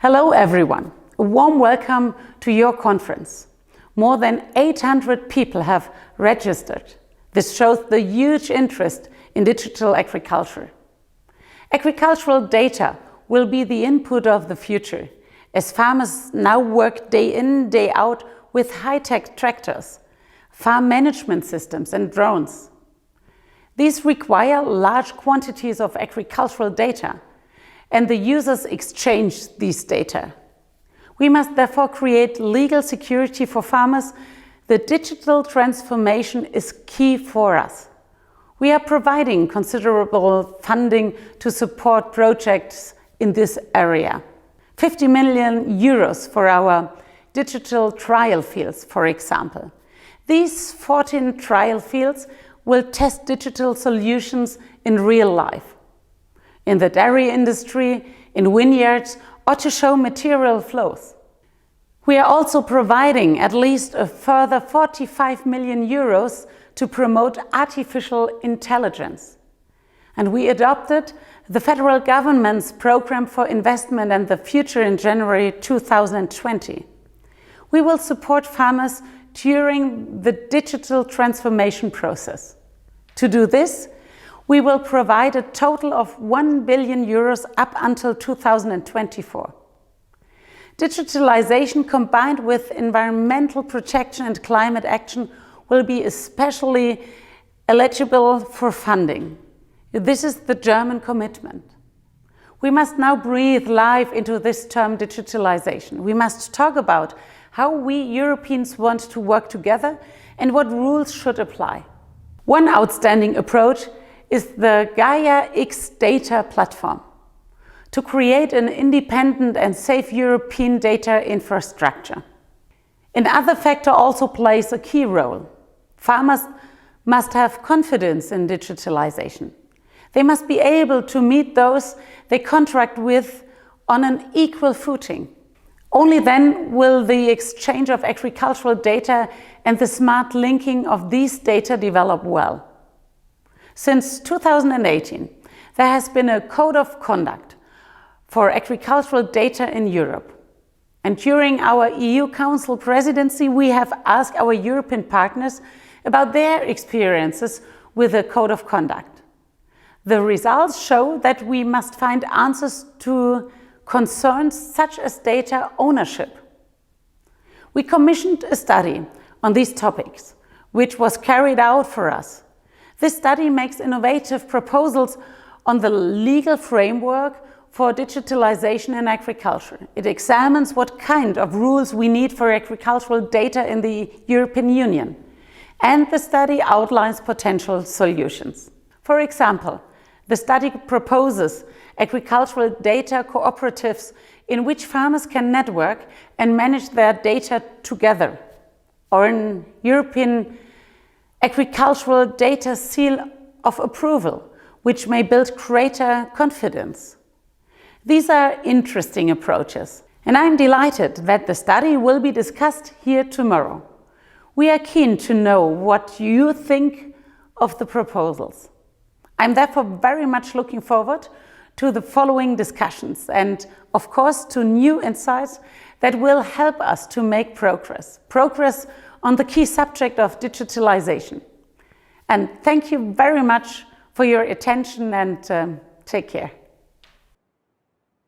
Hello everyone, a warm welcome to your conference. More than 800 people have registered. This shows the huge interest in digital agriculture. Agricultural data will be the input of the future, as farmers now work day in, day out with high-tech tractors, farm management systems and drones. These require large quantities of agricultural data, and the users exchange these data. We must therefore create legal security for farmers. The digital transformation is key for us. We are providing considerable funding to support projects in this area. 50 million euros for our digital trial fields, for example. These 14 trial fields will test digital solutions in real life, in the dairy industry, in vineyards, or to show material flows. We are also providing at least a further 45 million euros to promote artificial intelligence. And we adopted the federal government's program for investment and the future in January 2020. We will support farmers during the digital transformation process. To do this, we will provide a total of 1 billion euros up until 2024. Digitalization combined with environmental protection and climate action will be especially eligible for funding. This is the German commitment. We must now breathe life into this term digitalization. We must talk about how we Europeans want to work together and what rules should apply. One outstanding approach is the Gaia X data platform to create an independent and safe European data infrastructure. Another factor also plays a key role. Farmers must have confidence in digitalization. They must be able to meet those they contract with on an equal footing. Only then will the exchange of agricultural data and the smart linking of these data develop well. Since 2018, there has been a code of conduct for agricultural data in Europe. And during our EU Council presidency, we have asked our European partners about their experiences with the code of conduct. The results show that we must find answers to concerns such as data ownership. We commissioned a study on these topics, which was carried out for us. This study makes innovative proposals on the legal framework for digitalization in agriculture. It examines what kind of rules we need for agricultural data in the European Union, and the study outlines potential solutions. For example, the study proposes agricultural data cooperatives in which farmers can network and manage their data together, or an European agricultural data seal of approval, which may build greater confidence. These are interesting approaches, and I'm delighted that the study will be discussed here tomorrow. We are keen to know what you think of the proposals. I'm therefore very much looking forward to the following discussions and, of course, to new insights that will help us to make progress on the key subject of digitalization. And thank you very much for your attention, and take care.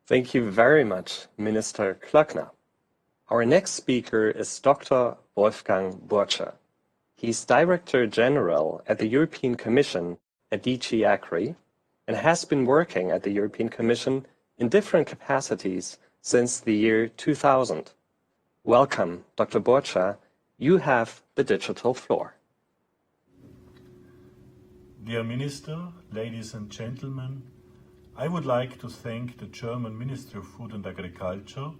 Thank you very much, Minister Klöckner. Our next speaker is Dr. Wolfgang Burtscher. He's Director General at the European Commission at DG Agri and has been working at the European Commission in different capacities since the year 2000. Welcome, Dr. Burtscher. You have the digital floor. Dear Minister, ladies and gentlemen, I would like to thank the German Ministry of Food and Agriculture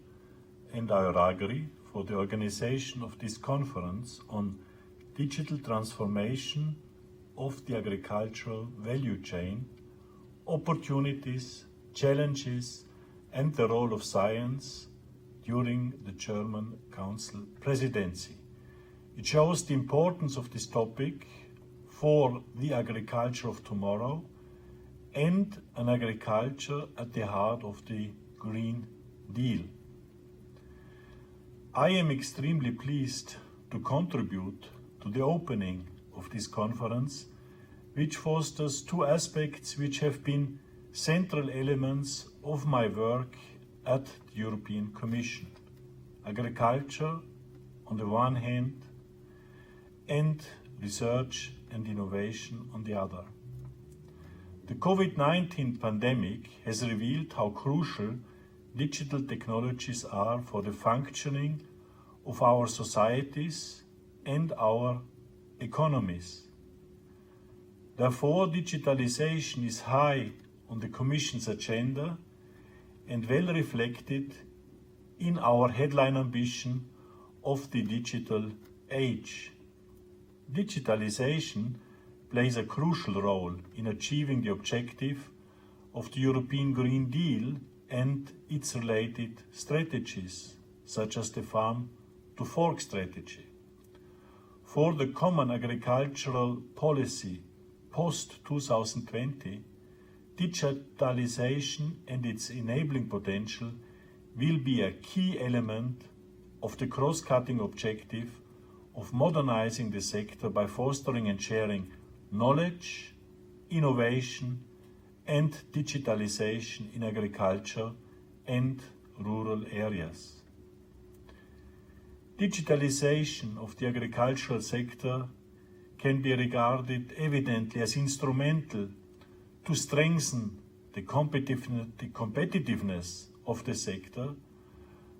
and EURAGRI for the organization of this conference on digital transformation of the agricultural value chain, opportunities, challenges, and the role of science during the German Council presidency. It shows the importance of this topic for the agriculture of tomorrow and an agriculture at the heart of the Green Deal. I am extremely pleased to contribute to the opening of this conference, which fosters two aspects which have been central elements of my work at the European Commission: agriculture on the one hand and research and innovation on the other. The COVID-19 pandemic has revealed how crucial digital technologies are for the functioning of our societies and our economies. Therefore, digitalization is high on the Commission's agenda and well reflected in our headline ambition of the digital age. Digitalization plays a crucial role in achieving the objective of the European Green Deal and its related strategies, such as the Farm to Fork strategy. For the Common Agricultural Policy post-2020, digitalization and its enabling potential will be a key element of the cross-cutting objective of modernizing the sector by fostering and sharing knowledge, innovation, and digitalization in agriculture and rural areas. Digitalization of the agricultural sector can be regarded evidently as instrumental to strengthen the competitiveness of the sector,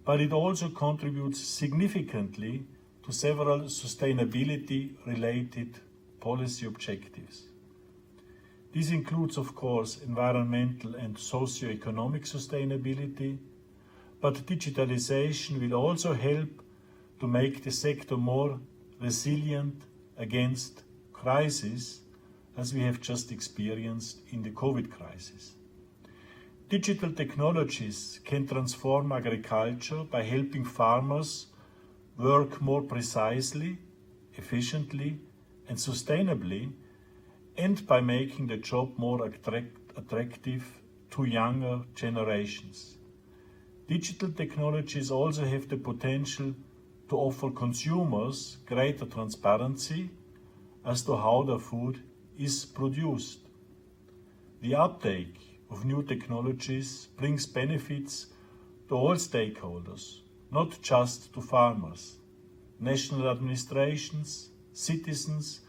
but it also contributes significantly to several sustainability-related policy objectives. This includes, of course, environmental and socio-economic sustainability, but digitalization will also help to make the sector more resilient against crises, as we have just experienced in the COVID crisis. Digital technologies can transform agriculture by helping farmers work more precisely, efficiently, and sustainably, and by making the job more attractive to younger generations. Digital technologies also have the potential to offer consumers greater transparency as to how their food is produced. The uptake of new technologies brings benefits to all stakeholders, not just to farmers, national administrations, citizens,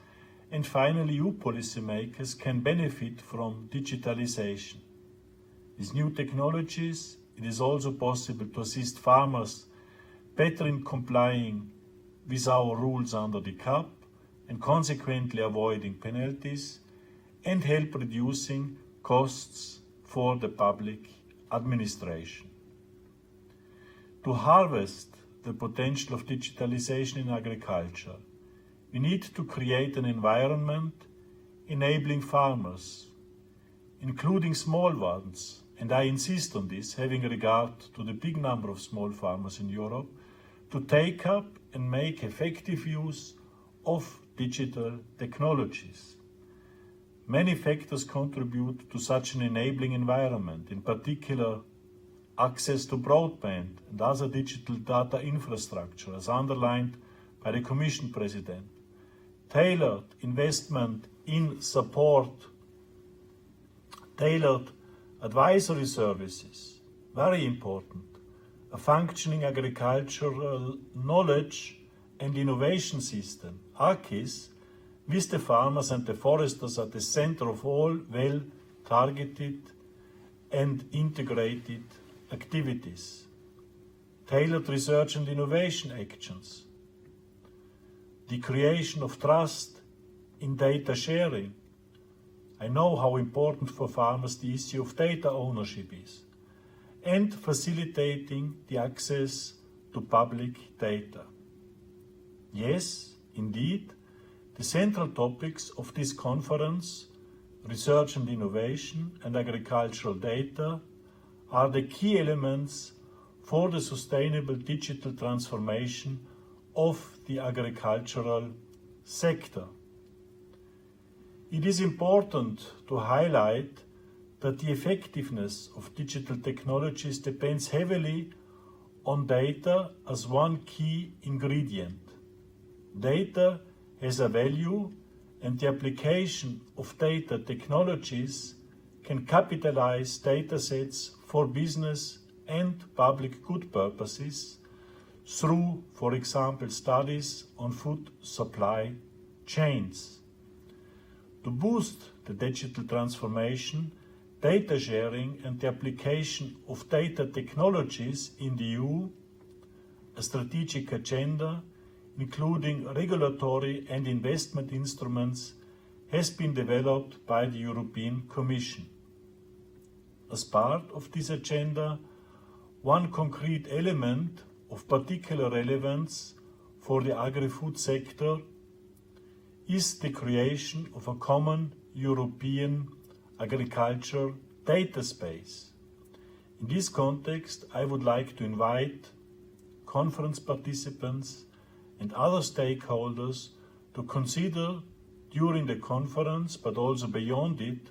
and finally EU policymakers can benefit from digitalization. With new technologies, it is also possible to assist farmers better in complying with our rules under the CAP and consequently avoiding penalties, and help reducing costs for the public administration. To harvest the potential of digitalization in agriculture, we need to create an environment enabling farmers, including small ones, and I insist on this, having regard to the big number of small farmers in Europe, to take up and make effective use of digital technologies. Many factors contribute to such an enabling environment, in particular access to broadband and other digital data infrastructure, as underlined by the Commission President, tailored investment in support, tailored advisory services, very important, a functioning agricultural knowledge and innovation system, AKIS, with the farmers and the foresters at the center of all well-targeted and integrated activities, tailored research and innovation actions, the creation of trust in data sharing. I know how important for farmers the issue of data ownership is, and facilitating the access to public data. Yes, indeed, the central topics of this conference, research and innovation and agricultural data, are the key elements for the sustainable digital transformation of the agricultural sector. It is important to highlight that the effectiveness of digital technologies depends heavily on data as one key ingredient. Data has a value, and the application of data technologies can capitalize datasets for business and public good purposes through, for example, studies on food supply chains. To boost the digital transformation, data sharing and the application of data technologies in the EU, a strategic agenda, including regulatory and investment instruments, has been developed by the European Commission. As part of this agenda, one concrete element of particular relevance for the agri-food sector is the creation of a common European agriculture data space. In this context, I would like to invite conference participants and other stakeholders to consider during the conference, but also beyond it,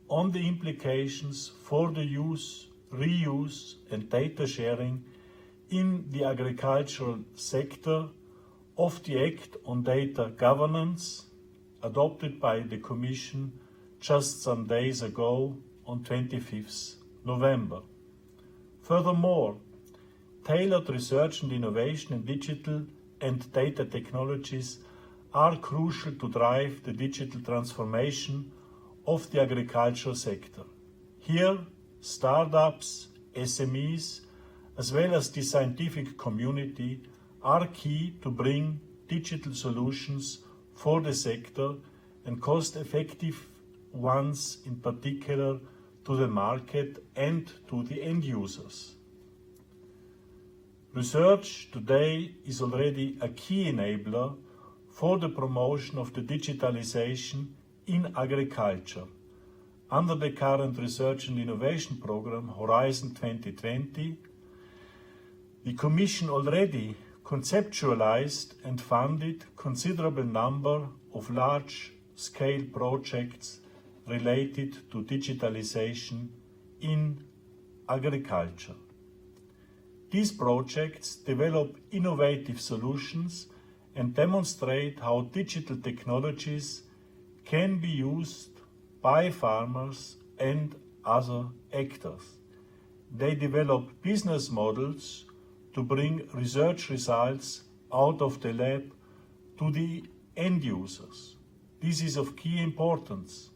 on the implications for the use, reuse and data sharing in the agricultural sector of the Act on Data Governance adopted by the Commission just some days ago on 25th November. Furthermore, tailored research and innovation in digital and data technologies are crucial to drive the digital transformation of the agricultural sector. Here, startups, SMEs, as well as the scientific community are key to bring digital solutions for the sector and cost-effective ones in particular to the market and to the end users. Research today is already a key enabler for the promotion of the digitalization in agriculture. Under the current Research and Innovation Program Horizon 2020, the Commission already conceptualized and funded considerable number of large-scale projects related to digitalization in agriculture. These projects develop innovative solutions and demonstrate how digital technologies can be used by farmers and other actors. They develop business models to bring research results out of the lab to the end users. This is of key importance.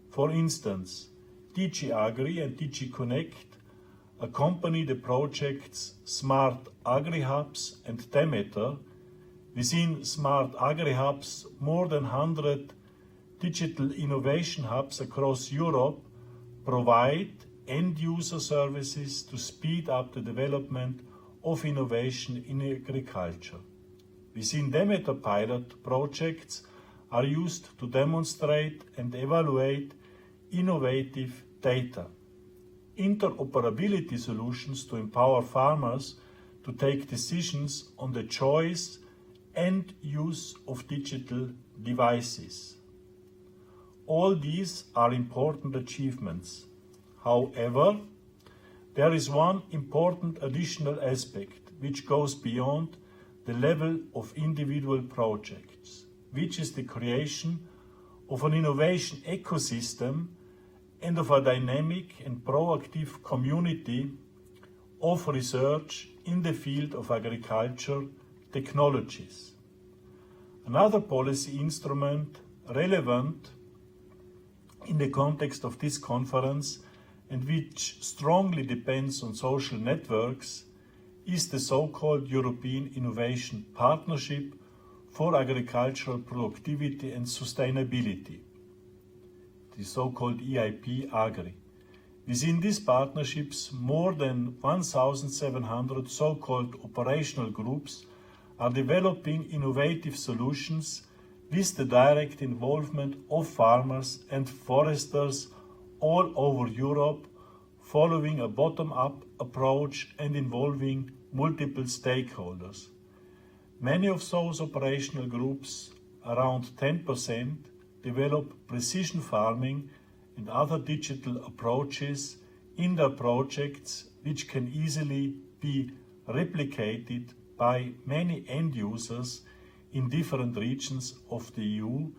For instance, DG Agri and DG Connect accompany the projects Smart Agri Hubs and Demeter. Within Smart Agri Hubs, more than 100 digital innovation hubs across Europe provide end-user services to speed up the development of innovation in agriculture. Within Demeter pilot projects are used to demonstrate and evaluate innovative data. Interoperability solutions to empower farmers to take decisions on the choice and use of digital devices. All these are important achievements. However, there is one important additional aspect which goes beyond the level of individual projects, which is the creation of an innovation ecosystem and of a dynamic and proactive community of research in the field of agriculture technologies. Another policy instrument relevant in the context of this conference and which strongly depends on social networks is the so-called European Innovation Partnership for Agricultural Productivity and Sustainability, the so-called EIP Agri. Within these partnerships, more than 1,700 so-called operational groups are developing innovative solutions with the direct involvement of farmers and foresters all over Europe, following a bottom-up approach and involving multiple stakeholders. Many of those operational groups, around 10%, develop precision farming and other digital approaches in their projects which can easily be replicated by many end users in different regions of the EU,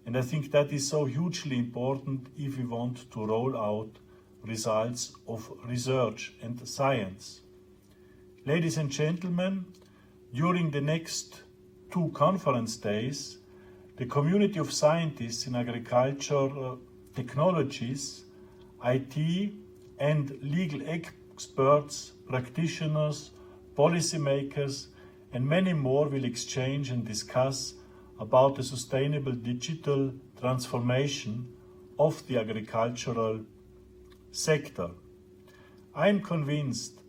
and I think that is so hugely important if we want to roll out results of research and science. Ladies and gentlemen, during the next 2 conference days, the community of scientists in agriculture technologies, IT, and legal experts, practitioners, policymakers, and many more will exchange and discuss about the sustainable digital transformation of the agricultural sector. I am convinced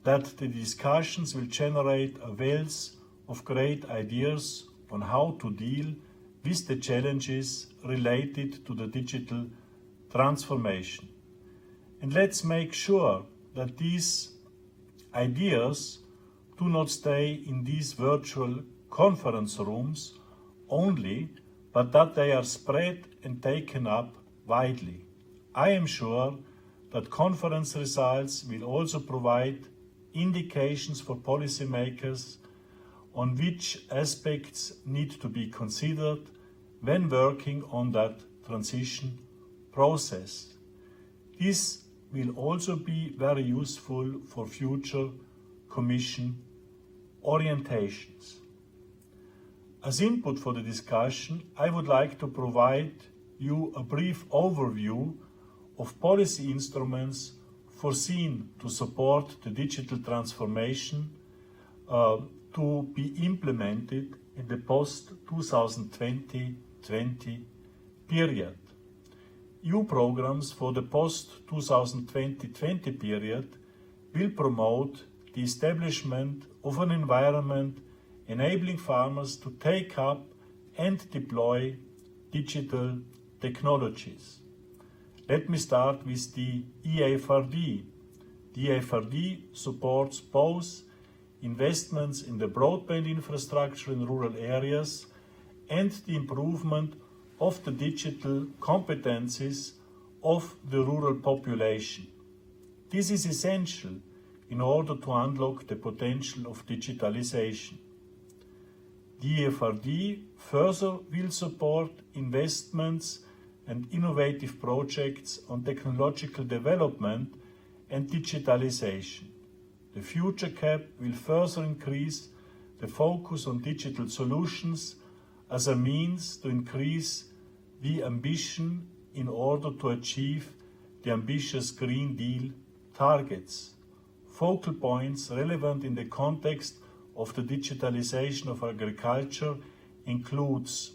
that the discussions will generate a wealth of great ideas on how to deal with the challenges related to the digital transformation. And let's make sure that these ideas do not stay in these virtual conference rooms only, but that they are spread and taken up widely. I am sure that conference results will also provide indications for policymakers on which aspects need to be considered when working on that transition process. This will also be very useful for future Commission orientations. As input for the discussion, I would like to provide you a brief overview of policy instruments foreseen to support the digital transformation to be implemented in the post-2020 period. EU programs for the post-2020 period will promote the establishment of an environment enabling farmers to take up and deploy digital technologies. Let me start with the EFRD. The EFRD supports both investments in the broadband infrastructure in rural areas and the improvement of the digital competencies of the rural population. This is essential in order to unlock the potential of digitalization. The EFRD further will support investments and innovative projects on technological development and digitalization. The Future Cap will further increase the focus on digital solutions as a means to increase the ambition in order to achieve the ambitious Green Deal targets. Focal points relevant in the context of the digitalization of agriculture includes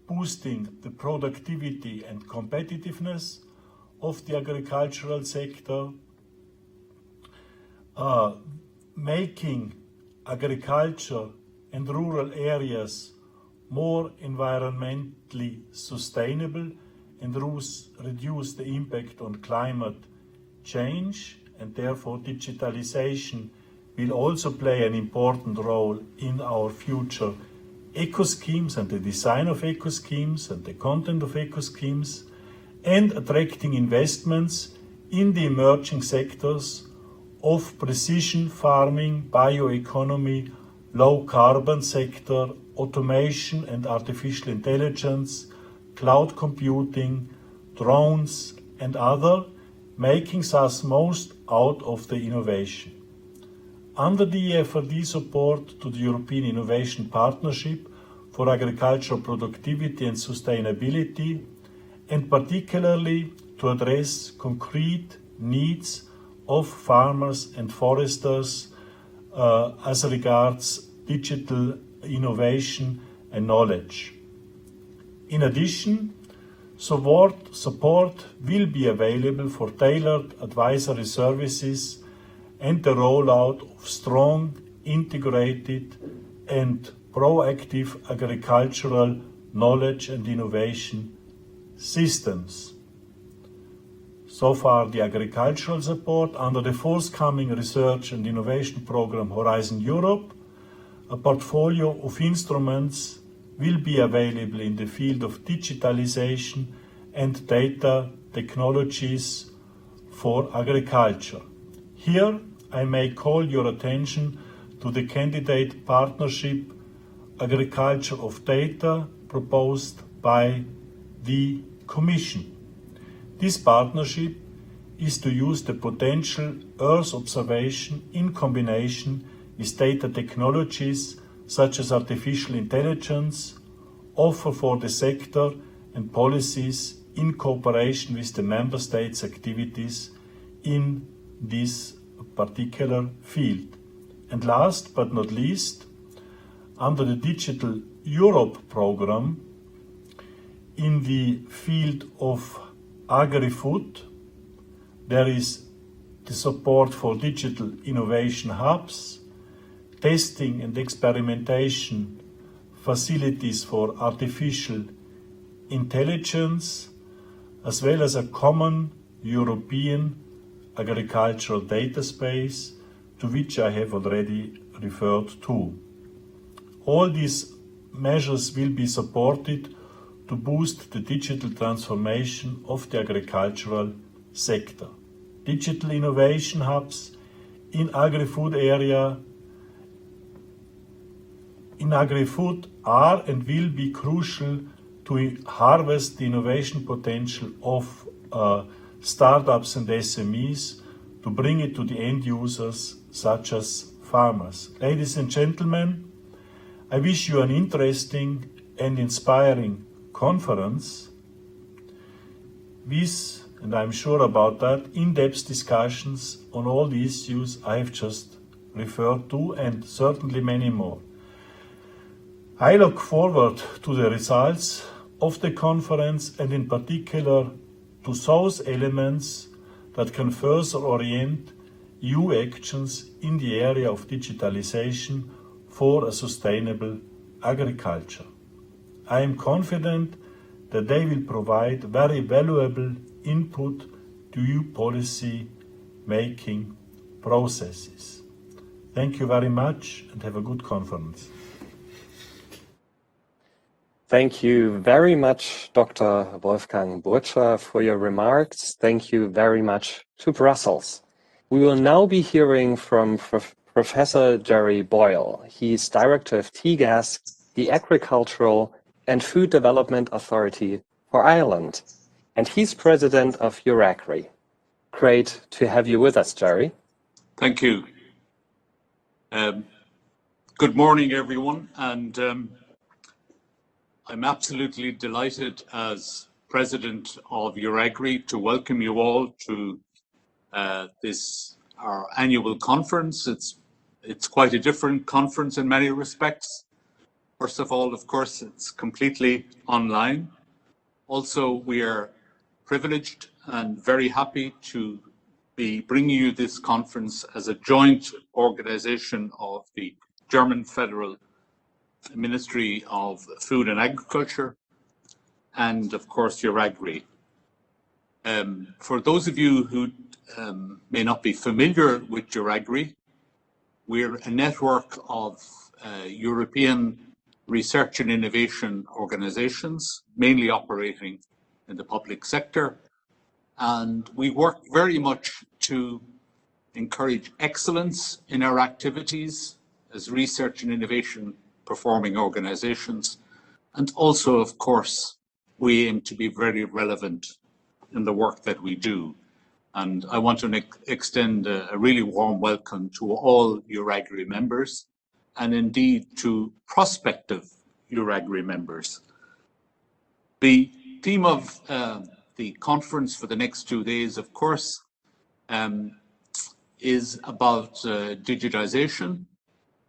boosting the productivity and competitiveness of the agricultural sector, making agriculture and rural areas more environmentally sustainable and reduce the impact on climate change, and therefore digitalization will also play an important role in our future eco-schemes and the design of eco-schemes and the content of eco-schemes, and attracting investments in the emerging sectors of precision farming, bioeconomy, low carbon sector, automation and artificial intelligence, cloud computing, drones and other, making thus most out of the innovation. Under the EFRD support to the European Innovation Partnership for Agricultural Productivity and Sustainability, and particularly to address concrete needs of farmers and foresters as regards digital innovation and knowledge. In addition, support will be available for tailored advisory services and the rollout of strong, integrated and proactive agricultural knowledge and innovation systems. So far, the agricultural support under the forthcoming research and innovation program Horizon Europe. A portfolio of instruments will be available in the field of digitalization and data technologies for agriculture. Here, I may call your attention to the candidate partnership Agriculture of Data proposed by the Commission. This partnership is to use the potential Earth observation in combination with data technologies such as artificial intelligence, offer for the sector and policies in cooperation with the Member States' activities in this particular field. And last but not least, under the Digital Europe program, in the field of agri-food, there is the support for digital innovation hubs, testing and experimentation facilities for artificial intelligence, as well as a common European agricultural data space, to which I have already referred to. All these measures will be supported to boost the digital transformation of the agricultural sector. Digital innovation hubs in agri-food area in agri-food are and will be crucial to harvest the innovation potential of startups and SMEs, to bring it to the end users such as farmers. Ladies and gentlemen, I wish you an interesting and inspiring conference with, and I'm sure about that, in-depth discussions on all the issues I have just referred to, and certainly many more. I look forward to the results of the conference, and in particular to those elements that can further orient EU actions in the area of digitalization for a sustainable agriculture. I am confident that they will provide very valuable input to EU policy making processes. Thank you very much and have a good conference. Thank you very much, Dr. Wolfgang Burtscher, for your remarks. Thank you very much to Brussels. We will now be hearing from Professor Jerry Boyle. He's Director of TGAS, the Agricultural and Food Development Authority for Ireland, and he's President of EURAGRI. Great to have you with us, Jerry. Thank you. Good morning, everyone, and I'm absolutely delighted as President of EURAGRI to welcome you all to our annual conference. It's quite a different conference in many respects. First of all, of course, it's completely online. Also, we are privileged and very happy to be bringing you this conference as a joint organization of the German Federal Ministry of Food and Agriculture and, of course, EURAGRI. For those of you who may not be familiar with EURAGRI, we're a network of European research and innovation organizations, mainly operating in the public sector. And we work very much to encourage excellence in our activities as research and innovation performing organizations. And also, of course, we aim to be very relevant in the work that we do. And I want to extend a really warm welcome to all EURAGRI members, and indeed to prospective EURAGRI members. The theme of the conference for the next 2 days, of course, is about digitization,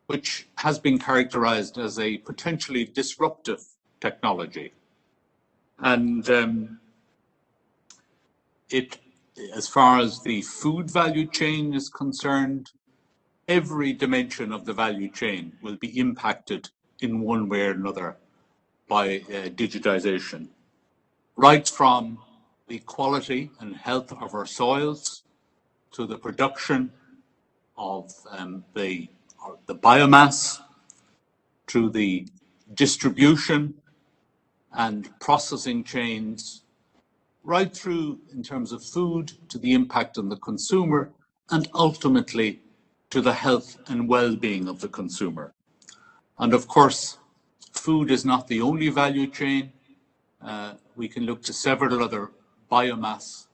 which has been characterized as a potentially disruptive technology. And as far as the food value chain is concerned, every dimension of the value chain will be impacted in one way or another by digitization. Right from the quality and health of our soils to the production of the biomass, to the distribution and processing chains, right through in terms of food to the impact on the consumer, and ultimately to the health and well-being of the consumer. And of course, food is not the only value chain. We can look to several other biomass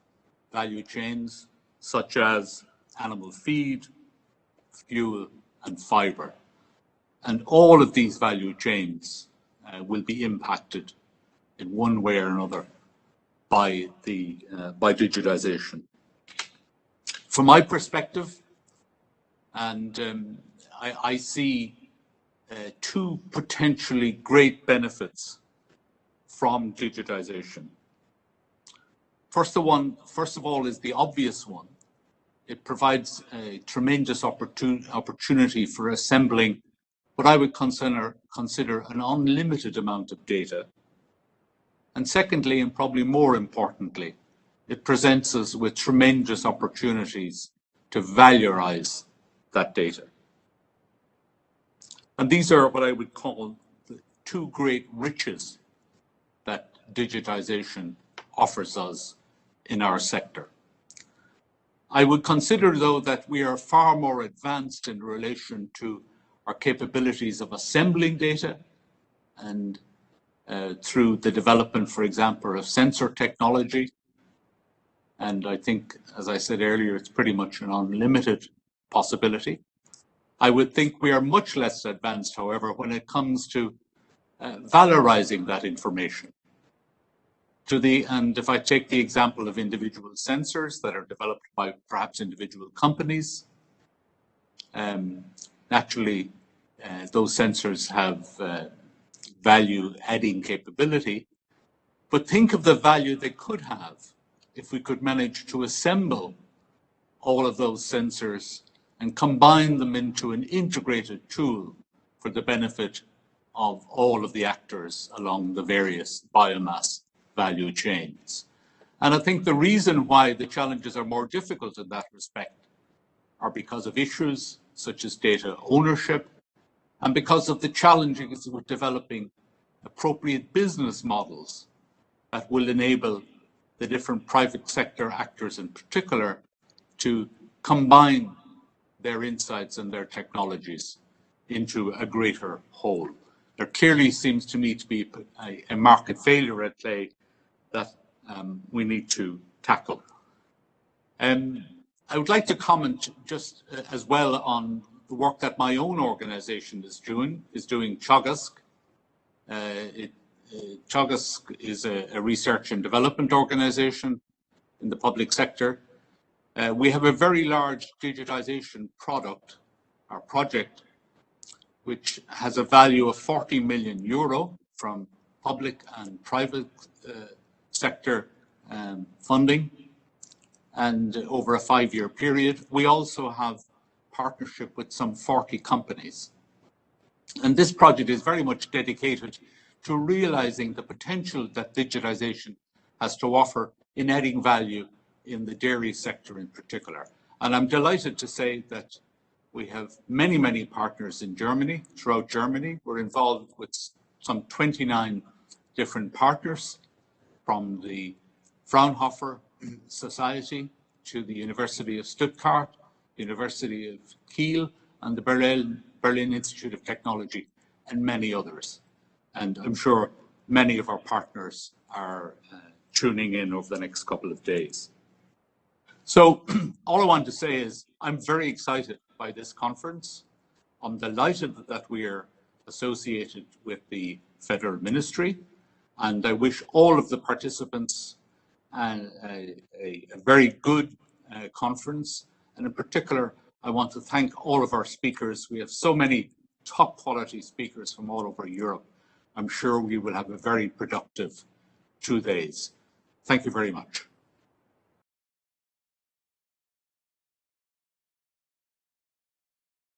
value chains, such as animal feed, fuel, and fiber. And all of these value chains will be impacted in one way or another by digitization. From my perspective, and I see two potentially great benefits from digitization. First of all, is the obvious one. It provides a tremendous opportunity for assembling what I would consider an unlimited amount of data. And secondly, and probably more importantly, it presents us with tremendous opportunities to valorize that data. And these are what I would call the two great riches that digitization offers us in our sector. I would consider, though, that we are far more advanced in relation to our capabilities of assembling data and through the development, for example, of sensor technology. And I think, as I said earlier, it's pretty much an unlimited possibility. I would think we are much less advanced, however, when it comes to valorizing that information. And if I take the example of individual sensors that are developed by perhaps individual companies, naturally, those sensors have value-adding capability, but think of the value they could have if we could manage to assemble all of those sensors and combine them into an integrated tool for the benefit of all of the actors along the various biomass value chains. And I think the reason why the challenges are more difficult in that respect are because of issues such as data ownership and because of the challenges with developing appropriate business models that will enable the different private sector actors in particular to combine their insights and their technologies into a greater whole. There clearly seems to me to be a market failure at play that we need to tackle. I would like to comment just as well on the work that my own organization is doing Teagasc. Teagasc is a research and development organization in the public sector. We have a very large digitization project, which has a value of 40 million euro from public and private sector funding, and over a 5-year period. We also have partnership with some 40 companies. And this project is very much dedicated to realizing the potential that digitization has to offer in adding value in the dairy sector in particular. And I'm delighted to say that we have many, many partners in Germany, throughout Germany. We're involved with some 29 different partners, from the Fraunhofer Society to the University of Stuttgart, University of Kiel, and the Berlin Institute of Technology, and many others. And I'm sure many of our partners are tuning in over the next couple of days. So all I want to say is I'm very excited by this conference. I'm delighted that we are associated with the Federal Ministry, and I wish all of the participants a very good conference. And in particular, I want to thank all of our speakers. We have so many top quality speakers from all over Europe. I'm sure we will have a very productive 2 days. Thank you very much.